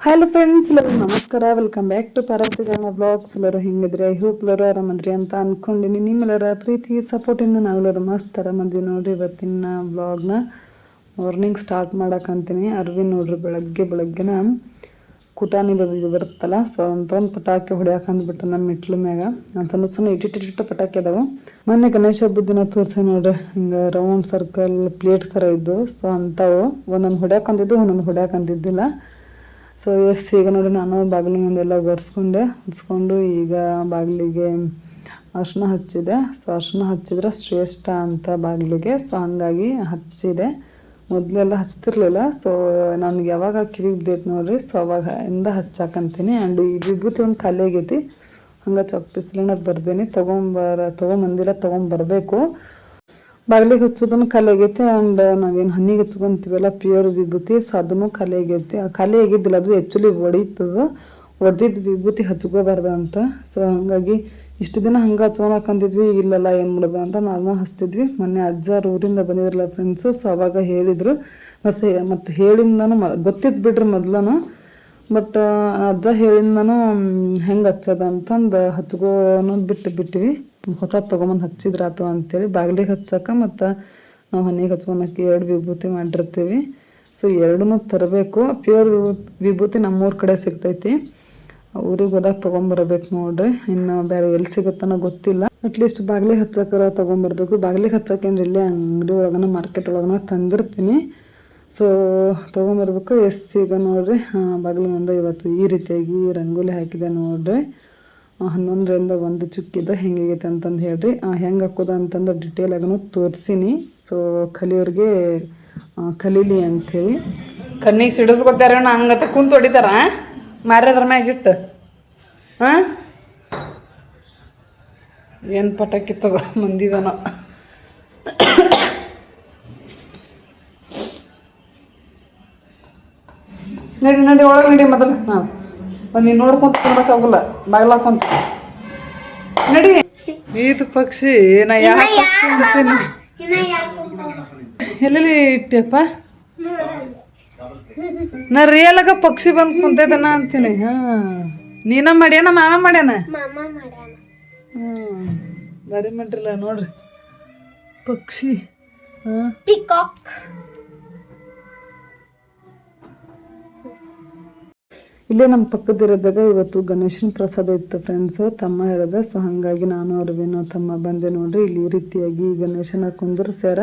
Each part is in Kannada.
ಹಲೋ ಫ್ರೆಂಡ್ಸ್, ಎಲ್ಲರೂ ನಮಸ್ಕಾರ. ವೆಲ್ಕಮ್ ಬ್ಯಾಕ್ ಟು ಪಾರ್ವತಿಗಳನ್ನ ಬ್ಲಾಗ್ಸ್. ಎಲ್ಲರೂ ಹೆಂಗಿದ್ರೆ ಐ ಹೋಪ್ ಎಲ್ಲರೂ ಆರಾಮಂದ್ರಿ ಅಂತ ಅಂದ್ಕೊಂಡಿನಿ. ನಿಮ್ಮೆಲ್ಲರ ಪ್ರೀತಿ ಸಪೋರ್ಟಿಂದ ನಾವೆಲ್ಲರೂ ಮಸ್ತ್ ಆರಾಮಂದಿ ನೋಡ್ರಿ. ಇವತ್ತಿನ ಬ್ಲಾಗ್ನ ಮಾರ್ನಿಂಗ್ ಸ್ಟಾರ್ಟ್ ಮಾಡಕ್ಕಂತೀನಿ. ಅರ್ವಿ ನೋಡ್ರಿ, ಬೆಳಗ್ಗೆನ ಕುಟಾನಿ ಬರುತ್ತಲ್ಲ, ಸೊ ಅಂತೊಂದು ಪಟಾಕಿ ಹೊಡ್ಯಾಕ ಅಂದ್ಬಿಟ್ಟು ನಮ್ಮ ಮೆಟ್ಲು ಮ್ಯಾಗ ಸಣ್ಣ ಇಟ್ಟಿಟ್ಟು ಪಟಾಕಿ ಅದಾವು. ಮೊನ್ನೆ ಗಣೇಶ ಹಬ್ಬದ ದಿನ ತೋರಿಸಿ ನೋಡ್ರಿ, ಹಿಂಗೆ ರೌಂಡ್ ಸರ್ಕಲ್ ಪ್ಲೇಟ್ ಥರ ಇದ್ದು. ಸೊ ಅಂಥವು ಒಂದೊಂದು ಹೊಡ್ಯಾಕಂದಿದ್ದು, ಒಂದೊಂದು ಹೊಡ್ಯಾಕಂದಿದ್ದಿಲ್ಲ. ಸೊ ಈಗ ನೋಡಿ, ನಾನು ಬಾಗಿಲು ಮುಂದೆಲ್ಲ ಹೊರಿಸ್ಕೊಂಡು ಈಗ ಬಾಗಿಲಿಗೆ ಅರ್ಶಿನ ಹಚ್ಚಿದೆ. ಸೊ ಅರ್ಶಿನ ಹಚ್ಚಿದ್ರೆ ಶ್ರೇಷ್ಠ ಅಂತ ಬಾಗಿಲಿಗೆ. ಸೊ ಹಾಗಾಗಿ ಹಚ್ಚಿದೆ. ಮೊದಲೆಲ್ಲ ಹಚ್ತಿರ್ಲಿಲ್ಲ. ಸೊ ನನಗೆ ಯಾವಾಗ ಕಿವಿಗೆ ಬಿದ್ದೈತೆ ನೋಡ್ರಿ, ಸೊ ಅವಾಗ ಹಚ್ಚಾಕಂತೀನಿ. ಆ್ಯಂಡ್ ಈ ವಿಭೂತಿ ಒಂದು ಖಾಲಿ ಆಗೈತಿ, ಹಂಗೆ ಚೊಕ್ಪಿಸ್ಲಿನ ಬರ್ದೇನಿ. ತೊಗೊಂಬರ್ಬೇಕು. ಬಾಗಿಲಿಗೆ ಹಚ್ಚೋದನ್ನು ಖಾಲಿ ಆಗೈತೆ. ಆ್ಯಂಡ್ ನಾವೇನು ಹಣ್ಣಿಗೆ ಹಚ್ಕೊಂತೀವಲ್ಲ ಪ್ಯೂರ್ ವಿಭೂತಿ, ಸೊ ಅದನ್ನು ಖಾಲಿ ಆಗೈತಿ. ಖಾಲಿ ಆಗಿದ್ದಿಲ್ಲ, ಅದು ಆ್ಯಕ್ಚುಲಿ ಹೊಡೆದಿದ್ದು ವಿಭೂತಿ ಹಚ್ಕೋಬಾರ್ದು ಅಂತ. ಸೊ ಹಾಗಾಗಿ ಇಷ್ಟು ದಿನ ಹಂಗೆ ಹಚ್ಕೊಳಕಂತಿದ್ವಿ. ಇಲ್ಲಲ್ಲ ಏನು ಮಾಡೋದು ಅಂತ ನಾವು ಹಚ್ತಿದ್ವಿ. ಮೊನ್ನೆ ಅಜ್ಜಾರು ಊರಿಂದ ಬಂದಿದ್ರಲ್ಲ ಫ್ರೆಂಡ್ಸು, ಸೊ ಅವಾಗ ಹೇಳಿದರು. ಮತ್ತು ಹೇಳಿಂದನೂ ಗೊತ್ತಿದ್ದು ಬಿಡ್ರಿ ಮೊದಲೂ. ಬಟ್ ಅಜ್ಜ ಹೇಳಿಂದನೂ ಹೆಂಗೆ ಹಚ್ಚೋದು ಅಂತಂದು ಹಚ್ಕೋನೋದು ಬಿಟ್ಟಿವಿ. ಹೊಸ ತೊಗೊಂಬಂದು ಹಚ್ಚಿದ್ರಾತು ಅಂತೇಳಿ ಬಾಗಿಲಿಗೆ ಹಚ್ಚಕ್ಕೆ ಮತ್ತು ನಾವು ಹಣ್ಣಿಗೆ ಹಚ್ಕೊಳಕ್ಕೆ 2 ವಿಭೂತಿ ಮಾಡಿರ್ತೀವಿ. ಸೊ 2 ತರಬೇಕು. ಪ್ಯೂರ್ ವಿಭೂತಿ ನಮ್ಮೂರ ಕಡೆ ಸಿಗ್ತೈತಿ. ಊರಿಗೆ ಹೋದಾಗ ತೊಗೊಂಬರ್ಬೇಕು ನೋಡ್ರಿ. ಇನ್ನು ಬೇರೆ ಎಲ್ಲಿ ಸಿಗುತ್ತನೋ ಗೊತ್ತಿಲ್ಲ. ಅಟ್ಲೀಸ್ಟ್ ಬಾಗಿಲಿಗೆ ಹಚ್ಚಕ್ಕಾರ ತೊಗೊಂಬರ್ಬೇಕು. ಬಾಗಿಲಿಗೆ ಹಚ್ಚಕ್ಕೇನು ಇಲ್ಲೇ ಅಂಗಡಿ ಒಳಗನ ಮಾರ್ಕೆಟ್ ಒಳಗನ ತಂದಿರ್ತೀನಿ. ಸೊ ತೊಗೊಂಬರ್ಬೇಕು. ಈಗ ನೋಡ್ರಿ, ಬಾಗಿಲು ಮುಂದೆ ಇವತ್ತು ಈ ರೀತಿಯಾಗಿ ರಂಗೋಲಿ ಹಾಕಿದೆ ನೋಡ್ರಿ. 11ರಿಂದ 1 ಚುಕ್ಕಿದೆ. ಹೆಂಗೈತೆ ಅಂತಂದು ಹೇಳ್ರಿ. ಹೆಂಗೆ ಹಾಕೋದು ಅಂತಂದು ಡಿಟೇಲ್ ಆಗನು ತೋರಿಸೀನಿ. ಸೊ ಕಲಿಯೋರಿಗೆ ಕಲೀಲಿ ಅಂಥೇಳಿ. ಕಣ್ಣಿಗೆ ಸಿಡಿಸ್ಕೊತಾರ, ಹಂಗತ್ತ ಕುಂತು ಹೊಡಿತಾರ ಮಾರ್ಯದ್ರ ಮ್ಯಾಗಿಟ್ಟು. ಏನು ಪಟಾಕಿ ತಗೋ ಮಂದಿದನೋ. ನಡಿ ಒಳಗೆ ನಡಿ. ಮೊದಲು ನೀನು ನೋಡ್ಕೊಂತ ಕೊಡೋಕ್ಕಾಗಲ್ಲ, ಬಾಗಿಲು ಹಾಕೊಂತ ನಡಿ. ಇದು ಪಕ್ಷಿ, ನಾ ಯಾವ ಪಕ್ಷಿ ಅಂತೀನಿ. ಎಲ್ಲೆಲ್ಲಿ ಇಟ್ಟೆಪ್ಪ? ನಾ ರಿಯಲಾಗ ಪಕ್ಷಿ ಬಂದು ಕುಂತೈತನ ಅಂತೀನಿ. ನೀನ ಮಾಡ್ಯಾನ ಮಾಮ ಮಾಡ್ಯಾನ? ಬರೀ ಮಾಡ್ರಿಲ್ಲ ನೋಡ್ರಿ ಪಕ್ಷಿ. ಇಲ್ಲೇ ನಮ್ಮ ಪಕ್ಕದಿರೋದಾಗ ಇವತ್ತು ಗಣೇಶನ ಪ್ರಸಾದ ಇತ್ತು ಫ್ರೆಂಡ್ಸು. ತಮ್ಮ ಹೇಳಿದೆ. ಸೊ ಹಾಗಾಗಿ ನಾನು ಅರ್ವಿನೋ ತಮ್ಮ ಬಂದೆ ನೋಡ್ರಿ. ಇಲ್ಲಿ ಈ ರೀತಿಯಾಗಿ ಗಣೇಶನ ಕುಂದರ್ಸ್ಯಾರ.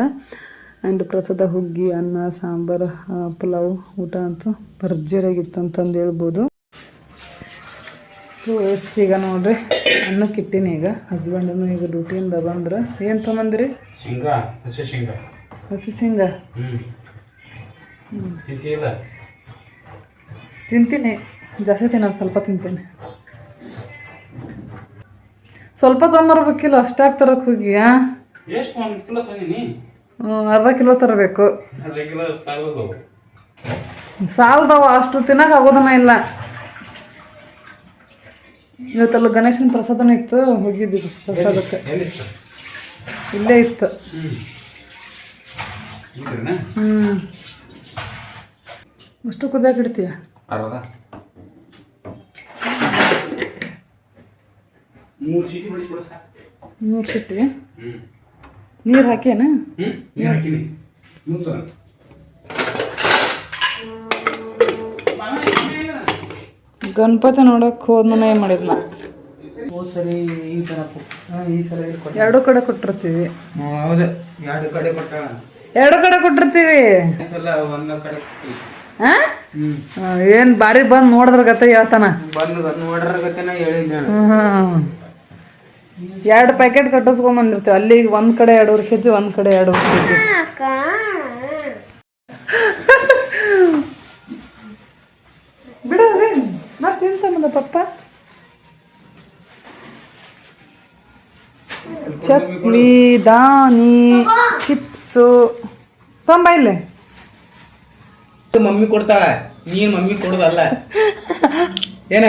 ಆ್ಯಂಡ್ ಪ್ರಸಾದ ಹುಗ್ಗಿ, ಅನ್ನ, ಸಾಂಬಾರು, ಪಲಾವು ಊಟ ಅಂತೂ ಭರ್ಜರಿಯಾಗಿತ್ತು ಅಂತಂದು ಹೇಳ್ಬೋದು. ಸೊ ಈಗ ನೋಡ್ರಿ ಅನ್ನಕ್ಕೆ ಇಟ್ಟಿನಿ. ಈಗ ಹಸ್ಬೆಂಡನು ಈಗ ಡ್ಯೂಟಿಯಿಂದ ಬಂದ್ರೆ ಏನು ತೊಗೊಂಬಂದ್ರಿ? ಹಸಿ ಶೇಂಗಾ ತಿಂತೀನಿ. ಜಾಸ್ತಿ ತಿನ್ನೋದು, ಸ್ವಲ್ಪ ತಿಂತೀನಿ. ಸ್ವಲ್ಪ ತೊಗೊಂಬರ್ಬೇಕಿಲ್ಲ, ಅಷ್ಟಾಗಿ ತರಕ್ಕೆ ಹೋಗಿ. ಅರ್ಧ ಕಿಲೋ ತರಬೇಕು. ಸಾಲದವ, ಅಷ್ಟು ತಿನ್ನಕ್ಕೆ ಆಗೋದನ್ನ ಇಲ್ಲ. ಇವತ್ತಲ್ಲ ಗಣೇಶನ ಪ್ರಸಾದನೂ ಇತ್ತು, ಹೋಗಿದ್ದೀವಿ ಪ್ರಸಾದಕ್ಕೆ. ಇಲ್ಲೇ ಇತ್ತು. ಅಷ್ಟು ಕುದಿಯಾಕ ಇಡ್ತೀಯ? 3 ಸಿಟಿ ನೀರು ಹಾಕೇನ? ಗಣಪತಿ ನೋಡಕ್ ಹೋದ್ನ ಏನ್ ಮಾಡಿದ್ನ. 2 ಕಡೆ ಕೊಟ್ಟಿರ್ತೀವಿ. 2 ಕಡೆ ಕೊಟ್ಟಿರ್ತೀವಿ. ಏನ್ ಬಾರಿ ಬಂದ್ ನೋಡಿದ್ರ ಗತೆ ಹೇಳ್ತಾನ. 2 ಪ್ಯಾಕೆಟ್ ಕಟ್ಟಿಸ್ಕೊಂಬಂದಿರ್ತೀವಿ. ಅಲ್ಲಿಗೆ 1 ಕಡೆ 2 ಕೆಜಿ, 1 ಕಡೆ 2 ಕೆಜಿ. ಬಿಡ್ರಿ ಮತ್ತೆ ಎಂತ ಬಂದ ಪಪ್ಪ. ಚಕ್ಲಿ, ದಾನಿ, ಚಿಪ್ಸು ತೊಂಬ ಇಲ್ಲೇ. ಮಮ್ಮಿ ಕೊಡ್ತಾಳ, ನೀನ್ ಮಮ್ಮಿ ಕೊಡೋದಲ್ಲ. ಏನ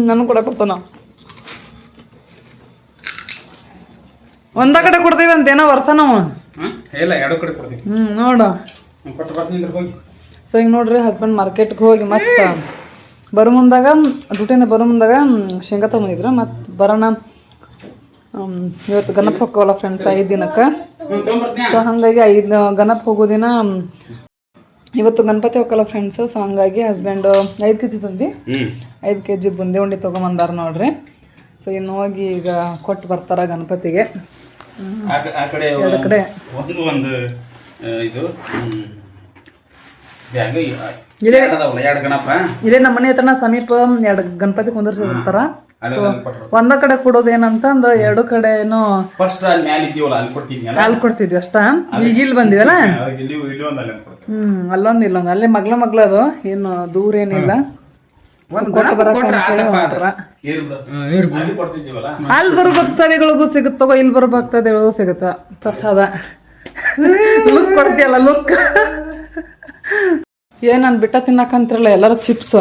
ನನಗೆ ಕೊಡಕತ್ತಾನ. ಒಂದ ಕಡೆ ಕೊಡ್ತೀವಿ ಅಂತೇನೋ ವರ್ಷ ನಾವು. ಇಲ್ಲ, 2 ಕಡೆ ಕೊಡ್ತೀವಿ. ನೋಡು. ಕೊಟ್ಟು ಬರ್ತೀನಿ ಹೋಗಿ. ಸೊ ಹಿಂಗೆ ನೋಡ್ರಿ ಹಸ್ಬೆಂಡ್ ಮಾರ್ಕೆಟ್ಗೆ ಹೋಗಿ ಮತ್ತೆ ಬರೋ ಮುಂದಾಗ ಡ್ಯೂಟಿಯಿಂದ ಬರೋ ಮುಂದಾಗ ಶೇಂಗಾ ತೊಗೊಂಡಿದ್ರು ಮತ್ತು ಬರೋಣ ಇವತ್ತು ಗಣಪ ಹೋಗೋಲ್ಲ ಫ್ರೆಂಡ್ಸ್ 5 ದಿನಕ್ಕೆ. ಸೊ ಹಾಗಾಗಿ 5 ಗಣಪ ಹೋಗೋ ದಿನ ಇವತ್ತು ಗಣಪತಿ ಹೋಗಲ್ಲ ಫ್ರೆಂಡ್ಸ್. ಸೊ ಹಂಗಾಗಿ ಹಸ್ಬೆಂಡು 5 kg ತಂದು 5 kg ಬುಂದಿ ಉಂಡೆ ತೊಗೊಂಬಂದಾರ ನೋಡ್ರಿ. ಸೊ ಇನ್ನು ಹೋಗಿ ಈಗ ಕೊಟ್ಟು ಬರ್ತಾರ ಗಣಪತಿಗೆ. ಎರಡು ಕಡೆ ಇದೇ ನಮ್ಮ ಮನೆ ಹತ್ರನ ಸಮೀಪ 2 ಗಣಪತಿ ಕುಂದರ್ಸಿರ್ತಾರ. ಸೊ ಒಂದ ಕಡೆ ಕೊಡೋದು ಏನಂತ ಅಂದ 2 ಕಡೆನೂ ಅಲ್ಲಿ ಕೊಡ್ತಿದ್ವಿ ಅಷ್ಟ. ಈಗ ಇಲ್ಲಿ ಬಂದಿವಲ್ಲ, ಅಲ್ಲೊಂದು ಇಲ್ಲೊಂದು ಅಲ್ಲೇ ಮಗ್ಲ ಅದು ಏನು ದೂರ ಏನಿಲ್ಲ. ಕೊಟ್ಟು ಬರಕ ಅಲ್ಲಿ ಬರೋ ಭಕ್ತಾದಿಗಳಿಗೂ ಸಿಗುತ್ತವ, ಇಲ್ಲಿ ಬರೋ ಭಕ್ತಾದಿಗಳಿಗೂ ಸಿಗುತ್ತ ಪ್ರಸಾದ. ಲುಕ್ ಕೊಡ್ತೀಯಲ್ಲ ಲುಕ್. ಏನ್ ನಾನು ಬಿಟ್ಟ ತಿನ್ನಕಂತಿರಲ್ಲ ಎಲ್ಲರೂ ಚಿಪ್ಸ್.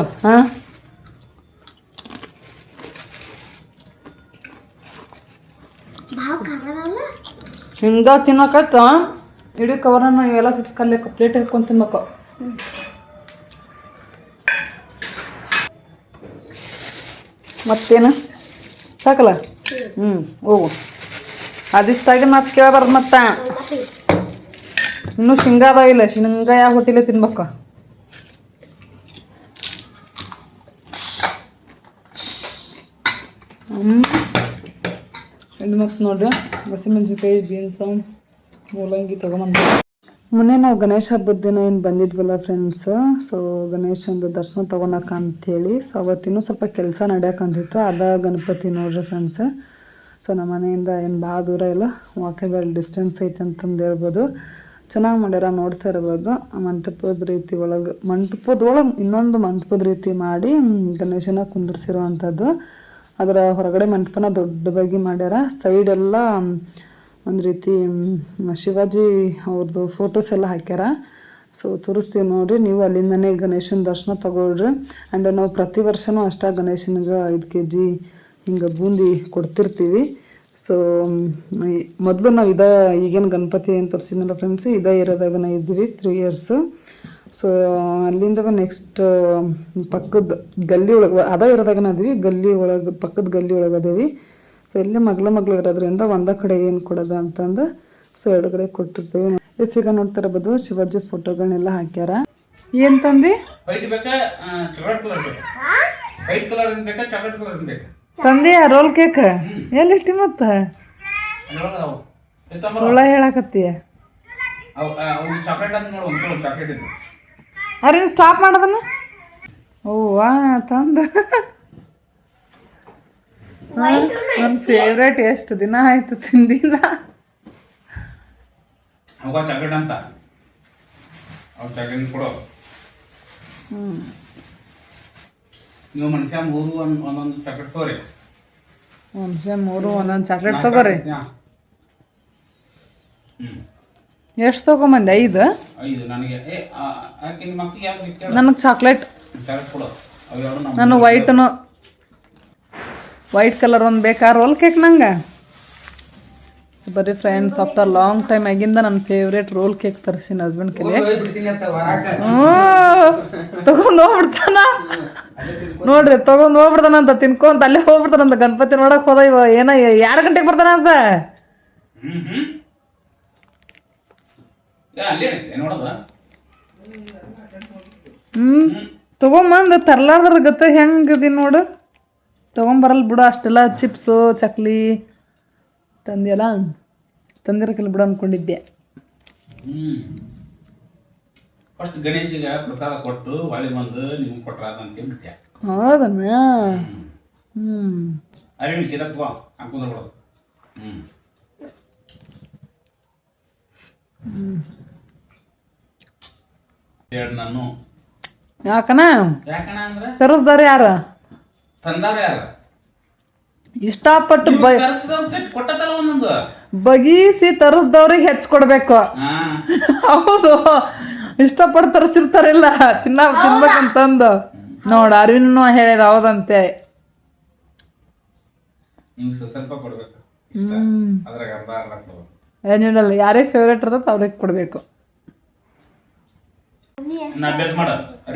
ಹಿಂಗ ತಿನ್ನಕತ್ತ ಇಡೀ ಕವರನ್ನ ಎಲ್ಲ ಚಿಪ್ಸ್ ಕಲ್ಲೇಕ ಪ್ಲೇಟ್ ಹಾಕೊಂಡು ತಿನ್ಬೇಕು. ಮತ್ತೇನು ಸಾಕಲ್ಲ? ಹೋಗು. ಅದಿಷ್ಟಾಗಿ ಮತ್ತೆ ಕೇಳಬಾರ್ದು. ಮತ್ತೆ ಇನ್ನೂ ಶೇಂಗಾ ಅದಾವಿಲ್ಲ, ಶೇಂಗಾ ಯಾವ ಹೊಟ್ಟಿಲೆ ತಿನ್ಬೇಕು. ಇಲ್ಲಿ ಮತ್ತೆ ನೋಡ್ರಿ ಹಸಿಮೆಣಸಿನ್ಕಾಯಿ, ಬೀನ್ಸು, ಮೂಲಂಗಿ ತೊಗೊಂಬಂದ. ಮೊನ್ನೆ ನಾವು ಗಣೇಶ ಹಬ್ಬದ ದಿನ ಏನು ಬಂದಿದ್ವಲ್ಲ ಫ್ರೆಂಡ್ಸ್. ಸೊ ಗಣೇಶಂದು ದರ್ಶನ ತೊಗೊಳಕ ಅಂಥೇಳಿ. ಸೊ ಅವತ್ತಿನ್ನೂ ಸ್ವಲ್ಪ ಕೆಲಸ ನಡೆಯಕಂತಿತ್ತು. ಅದ ಗಣಪತಿ ನೋಡ್ರಿ ಫ್ರೆಂಡ್ಸ್. ಸೊ ನಮ್ಮ ಮನೆಯಿಂದ ಏನು ಭಾಳ ದೂರ ಇಲ್ಲ, ವಾಕೇಬಲ್ ಡಿಸ್ಟೆನ್ಸ್ ಐತೆ ಅಂತಂದು ಹೇಳ್ಬೋದು. ಚೆನ್ನಾಗಿ ಮಾಡ್ಯಾರ, ನೋಡ್ತಾ ಇರ್ಬೋದು. ಮಂಟಪದ ರೀತಿ ಒಳಗೆ ಇನ್ನೊಂದು ಮಂಟಪದ ರೀತಿ ಮಾಡಿ ಗಣೇಶನ ಕುಂದಿರ್ಸಿರುವಂಥದ್ದು. ಅದರ ಹೊರಗಡೆ ಮಂಟಪನ ದೊಡ್ಡದಾಗಿ ಮಾಡ್ಯಾರ. ಸೈಡೆಲ್ಲ ಒಂದು ರೀತಿ ಶಿವಾಜಿ ಅವ್ರದ್ದು ಫೋಟೋಸ್ ಎಲ್ಲ ಹಾಕ್ಯಾರ. ಸೊ ತೋರಿಸ್ತೀವಿ ನೋಡಿರಿ, ನೀವು ಅಲ್ಲಿಂದನೇ ಗಣೇಶನ ದರ್ಶನ ತಗೊಳ್ರಿ. ಆ್ಯಂಡ್ ನಾವು ಪ್ರತಿ ವರ್ಷವೂ ಅಷ್ಟೇ ಗಣೇಶನಿಗೆ 5 kg ಹಿಂಗೆ ಬೂಂದಿ ಕೊಡ್ತಿರ್ತೀವಿ. ಸೊ ಮೊದಲು ನಾವು ಈಗೇನು ಗಣಪತಿ ಏನು ತೋರಿಸಿದ್ನಲ್ಲ ಫ್ರೆಂಡ್ಸ್, ಇದೇ ಏರಿಯಾದಾಗನ ಇದ್ವಿ 3 years. ಸೊ ಅಲ್ಲಿಂದ ನೆಕ್ಸ್ಟ್ ಪಕ್ಕದ ಗಲ್ಲಿ ಒಳಗೆ ಅದೇ ಇರೋದಾಗನ ಅದೀವಿ, ಗಲ್ಲಿ ಒಳಗೆ ಪಕ್ಕದ ಗಲ್ಲಿ ಒಳಗೆ ಅದೇವಿ. ಸೊ ಇಲ್ಲಿ ಮಗ್ಳು ಇರೋದ್ರಿಂದ ಒಂದೇ ಕಡೆ ಏನು ಕೊಡೋದು ಅಂತಂದು ಸೊ 2 ಕಡೆ ಕೊಟ್ಟಿರ್ತೀವಿ. ಈಗ ನೋಡ್ತಾ ಇರ್ಬೋದು ಶಿವಾಜಿ ಫೋಟೋಗಳನ್ನೆಲ್ಲ ಹಾಕ್ಯಾರ. ಏನು ತಂದು ತಂದೆ ರೋಲ್ ಕೇಕ್ ಎಲ್ಲಿಟ್ಟಿ ಮತ್ತೆ ಸುಳ್ಳ ಹೇಳಕತ್ತೀಯ? ಅವ್ರೇನು ಸ್ಟಾಪ್ ಮಾಡೋದನ್ನ? ಓವಾ ತಂದ ನನ್ನ ಫೇವ್ರೇಟ್. ಎಷ್ಟು ದಿನ ಆಯ್ತು ತಿಂದಿಲ್ಲ. ನೀವು ಮನುಷ್ಯ 3 ಒಂದೊಂದು ಚಾಕ್ಲೇಟ್ ತಗೋರಿ. ಮನುಷ್ಯ 3 ಒಂದೊಂದು ಚಾಕ್ಲೇಟ್ ತಗೋರಿ. ಎಷ್ಟು ತಗೊಂಬಂದೆ? 5 ನನಗೆ ಚಾಕ್ಲೇಟ್. ನಾನು ವೈಟ್ ಕಲರ್ ಒಂದು ಬೇಕಾ ರೋಲ್ ಕೇಕ್ ನಂಗೆ? ಸೊ ಬರ್ರಿ ಫ್ರೆಂಡ್ಸ್, ಆಫ್ಟರ್ ಲಾಂಗ್ ಟೈಮ್ ಆಗಿಂದ ನನ್ನ ಫೇವ್ರೇಟ್ ರೋಲ್ ಕೇಕ್ ತರಿಸಿನ ಹಸ್ಬೆಂಡ್ ಕೈಲಿ. ತಗೊಂಡು ಹೋಗ್ಬಿಡ್ತಾನ ನೋಡ್ರಿ, ತಗೊಂಡು ಹೋಗ್ಬಿಡ್ತಾನಂತ ತಿನ್ಕೊಂತ ಅಲ್ಲೇ ಹೋಗ್ಬಿಡ್ತಾನಂತ. ಗಣಪತಿ ನೋಡಕ್ ಹೋದ ಇವ ಏನ 2 ಗಂಟೆಗೆ ಬರ್ತಾನಂತ. ತಗೊಂಬಂದು ತರ್ಲಾರ್ದ್ರ ಗತ್ತ ಹೆಂಗದಿ ನೋಡು. ತೊಗೊಂಬರಲ್ಲ ಬಿಡು, ಅಷ್ಟೆಲ್ಲ ಚಿಪ್ಸು ಚಕ್ಲಿ ತಂದಿಯಲ್ಲ, ತಂದಿರಕ್ಕಿಲ್ಲ ಬಿಡು ಅಂದ್ಕೊಂಡಿದ್ದೆ. ಫಸ್ಟ್ ಗಣೇಶಿಗೆ ಪ್ರಸಾದ ಕೊಟ್ಟು ಹೊಳ್ಳಿ ಬಂದು ನಿಮ್ಗೆ ಕೊಟ್ರ ಅಂತ ಬಿಟ್ಟೆ. ಹೌದಣ್ಣ? ಅರಿವಿ ಸಿರಪ್ಪ ಹಾಕೊಂಡ್ರೆ ಬಿಡೋದು. ನಾನು ಯಾಕನ ಅಂದ್ರೆ ತರಸ್ದಾರ ಯಾರ ತಂದಾರ ಯಾರ ಇಷ್ಟಪಟ್ಟು ಕೊಟ್ಟತಲ್ಲ ಒಂದೊಂದು ಬಗೀಸಿ ತರಿಸ್ದವ್ರಿಗೆ ಹೆಚ್ಚಿಕೊಡ್ಬೇಕು. ಹೌದು, ಇಷ್ಟಪಟ್ಟು ತರಿಸಿರ್ತಾರಿಲ್ಲ ತಿನ್ಬೇಕಂತಂದು. ನೋಡ ಅರಿವಿನೂ ಹೇಳಿದ ಹೌದಂತೆ. ಸ್ವಲ್ಪ ಕೊಡ್ಬೇಕು, ಏನಿಲ್ಲ, ಯಾರೇ ಫೇವ್ರೇಟ್ ಇರ್ತದೆ ಅವ್ರಿಗೆ ಕೊಡ್ಬೇಕು. ನಾ ಅಭ್ಯಾಸ ಮಾಡ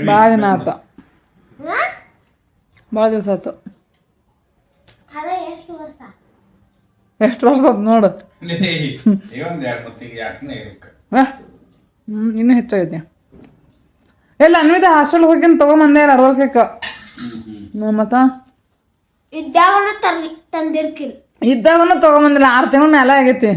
ಭಾಳ ದಿನ ಆತ ಭಾಳ ದಿವಸ ಆಯ್ತು ಎಷ್ಟು ವರ್ಷ ಆಯ್ತು ನೋಡು ಒಂದು 2 ಇರಕ್ಕೆ ಇನ್ನೂ ಹೆಚ್ಚಾಗೈತಿ ಎಲ್ಲ ಅನ್ವಿತ ಹಾಸ್ಟೆಲ್ ಹೋಗಿ ತೊಗೊಂಬಂದೆ ಅರ್ವಲ್ ಕೇಕ್ ಮತ್ತ ಇದ್ದಾಗನು ತೊಗೊಂಬಂದಿಲ್ಲ 6 ತಿಂಗಳ ಮೇಲೆ ಆಗೈತಿ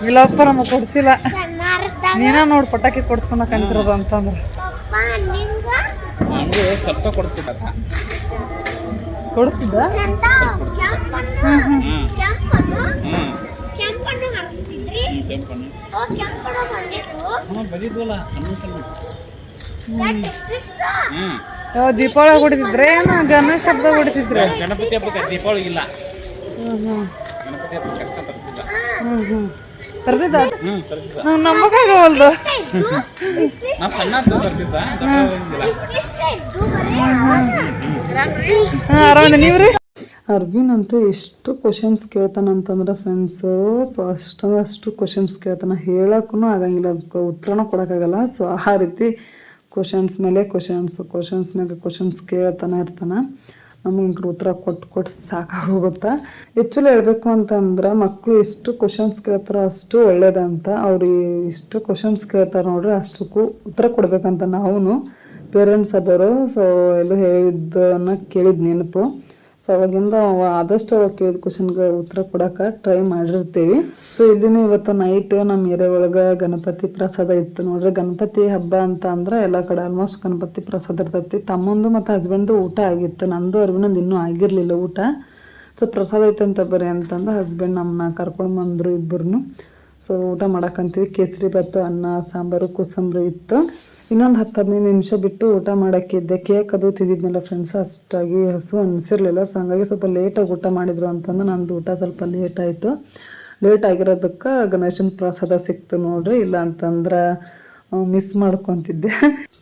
ಇಲ್ಲಪ್ಪ ನಮಗೆ ಕೊಡ್ಸಿಲ್ಲ ನೀನ ನೋಡಿ ಪಟಾಕಿ ಕೊಡ್ಸ್ಕೊಂಡ ಕಂತಿರೋದು ಅಂತಂದ್ರೆ ನಮಗೂ ಸ್ವಲ್ಪ ಕೊಡಿಸ್ತಿದ್ದ ಕೊಡ್ತಿದ್ದ ಬರೀದ್ವಲ್ಲ ದೀಪಾವಳಿ ಹೊಡಿತಿದ್ರೆ ಏನು ಗಣೇಶ ಹಬ್ಬ ಹೊಡಿತಿದ್ರೆ ಗಣಪತಿ ಹಬ್ಬಕ್ಕೆ ದೀಪಾವಳಿ ಇಲ್ಲ ಗಣಪತಿ ಹಬ್ಬ ಕಷ್ಟ ತರ್ತಿದ್ದ ತರ್ತಿದ್ದ ತರ್ತಿದ್ದ ನಂಬಕಾಗವಲ್ದು ನಾವು ಸಣ್ಣ ತರ್ತಿದ್ದ ಆರಾಮ ನೀವ್ರಿ ಅರ್ವಿನ್ ಅಂತೂ ಎಷ್ಟು ಕ್ವಶನ್ಸ್ ಕೇಳ್ತಾನಂತಂದ್ರೆ ಫ್ರೆಂಡ್ಸು ಸೊ ಅಷ್ಟು ಕ್ವಶನ್ಸ್ ಕೇಳ್ತಾನೆ ಹೇಳಕ್ಕೂ ಆಗಂಗಿಲ್ಲ ಅದಕ್ಕೆ ಉತ್ತರನೂ ಕೊಡೋಕ್ಕಾಗಲ್ಲ ಸೊ ಆ ರೀತಿ ಕ್ವಶನ್ಸ್ ಮೇಲೆ ಕ್ವಶನ್ಸ್ ಮೇಲೆ ಕ್ವಶನ್ಸ್ ಕೇಳ್ತಾನೆ ಇರ್ತಾನೆ ನಮಗೆ ಉತ್ತರ ಕೊಟ್ಟು ಸಾಕಾಗೋಗುತ್ತಾ ಆ್ಯಕ್ಚುಲಿ ಹೇಳಬೇಕು ಅಂತಂದ್ರೆ ಮಕ್ಕಳು ಎಷ್ಟು ಕ್ವಶನ್ಸ್ ಕೇಳ್ತಾರೋ ಅಷ್ಟು ಒಳ್ಳೇದಂತ ಅವ್ರು ಎಷ್ಟು ಕ್ವಶನ್ಸ್ ಕೇಳ್ತಾರೆ ನೋಡ್ರಿ ಅಷ್ಟಕ್ಕೂ ಉತ್ತರ ಕೊಡ್ಬೇಕಂತ ನಾವು ಪೇರೆಂಟ್ಸ್ ಆದವರು ಸೊ ಎಲ್ಲೂ ಹೇಳಿದ್ದನ್ನು ಕೇಳಿದ ನೆನಪು ಸೊ ಅವಾಗಿಂದ ಆದಷ್ಟು ಅವಾಗ ಕೇಳಿದ ಕ್ವಶನ್ಗೆ ಉತ್ತರ ಕೊಡೋಕೆ ಟ್ರೈ ಮಾಡಿರ್ತೀವಿ ಸೊ ಇಲ್ಲಿನೂ ಇವತ್ತು ನೈಟ್ ನಮ್ಮ ಏರಿಯಾ ಒಳಗೆ ಗಣಪತಿ ಪ್ರಸಾದ ಇತ್ತು ನೋಡ್ರಿ ಗಣಪತಿ ಹಬ್ಬ ಅಂತ ಅಂದ್ರೆ ಎಲ್ಲ ಕಡೆ ಆಲ್ಮೋಸ್ಟ್ ಗಣಪತಿ ಪ್ರಸಾದ ಇರ್ತೈತಿ ತಮ್ಮಂದು ಮತ್ತು ಹಸ್ಬೆಂಡ್ದು ಊಟ ಆಗಿತ್ತು ನಂದು ಅರ್ವಿನಂದು ಇನ್ನೂ ಆಗಿರಲಿಲ್ಲ ಊಟ ಸೊ ಪ್ರಸಾದ ಐತಂತ ಬರ್ರಿ ಅಂತಂದು ಹಸ್ಬೆಂಡ್ ನಮ್ಮನ್ನ ಕರ್ಕೊಂಡು ಬಂದರು ಇಬ್ಬರನ್ನು ಸೊ ಊಟ ಮಾಡಕ್ಕಂತೀವಿ ಕೇಸರಿ ಭಾತು ಅನ್ನ ಸಾಂಬಾರು ಕೋಸಂಬರಿ ಇತ್ತು ಇನ್ನೊಂದು 10-15 ನಿಮಿಷ ಬಿಟ್ಟು ಊಟ ಮಾಡೋಕ್ಕಿದ್ದೆ ಕೇಕ್ ಅದು ತಿಂದಿದ್ನಲ್ಲ ಫ್ರೆಂಡ್ಸ್ ಅಷ್ಟಾಗಿ ಹಸು ಅನಿಸಿರ್ಲಿಲ್ಲ ಸೊ ಹಂಗಾಗಿ ಸ್ವಲ್ಪ ಲೇಟಾಗಿ ಊಟ ಮಾಡಿದ್ರು ಅಂತಂದು ನಂದು ಊಟ ಸ್ವಲ್ಪ ಲೇಟ್ ಆಯಿತು ಲೇಟ್ ಆಗಿರೋದಕ್ಕೆ ಗಣೇಶನ ಪ್ರಸಾದ ಸಿಕ್ತು ನೋಡ್ರಿ ಇಲ್ಲ ಅಂತಂದ್ರೆ ಮಿಸ್ ಮಾಡ್ಕೊತಿದ್ದೆ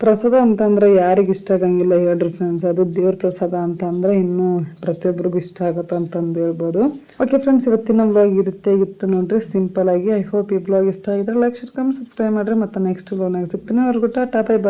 ಪ್ರಸಾದ ಅಂತಂದ್ರೆ ಯಾರಿಗೆ ಇಷ್ಟ ಆಗಂಗಿಲ್ಲ ಹೇಳ್ರಿ ಫ್ರೆಂಡ್ಸ್ ಅದು ದೇವ್ರ ಪ್ರಸಾದ ಅಂತಂದ್ರೆ ಇನ್ನೂ ಪ್ರತಿಯೊಬ್ಬರಿಗೂ ಇಷ್ಟ ಆಗುತ್ತೆ ಅಂತಂದು ಹೇಳ್ಬೋದು ಓಕೆ ಫ್ರೆಂಡ್ಸ್ ಇವತ್ತಿನ ವ್ಲಾಗ್ ಈ ರೀತಿಯಾಗಿತ್ತು ನೋಡ್ರಿ ಸಿಂಪಲ್ ಆಗಿ ಐ ಹೋಪ್ ಈ ವ್ಲಾಗ್ ಇಷ್ಟ ಆಗಿದ್ರೆ ಲೈಕ್ ಶೇರ್ ಕಮೆಂಟ್ ಸಬ್ಸ್ಕ್ರೈಬ್ ಮಾಡ್ರಿ ಮತ್ತೆ ನೆಕ್ಸ್ಟ್ ವ್ಲಾಗ್ನಾಗ ಸಿಗ್ತೀನಿ ಅವ್ರಿಗೂ ಟಾಟಾ ಬೈ ಬೈ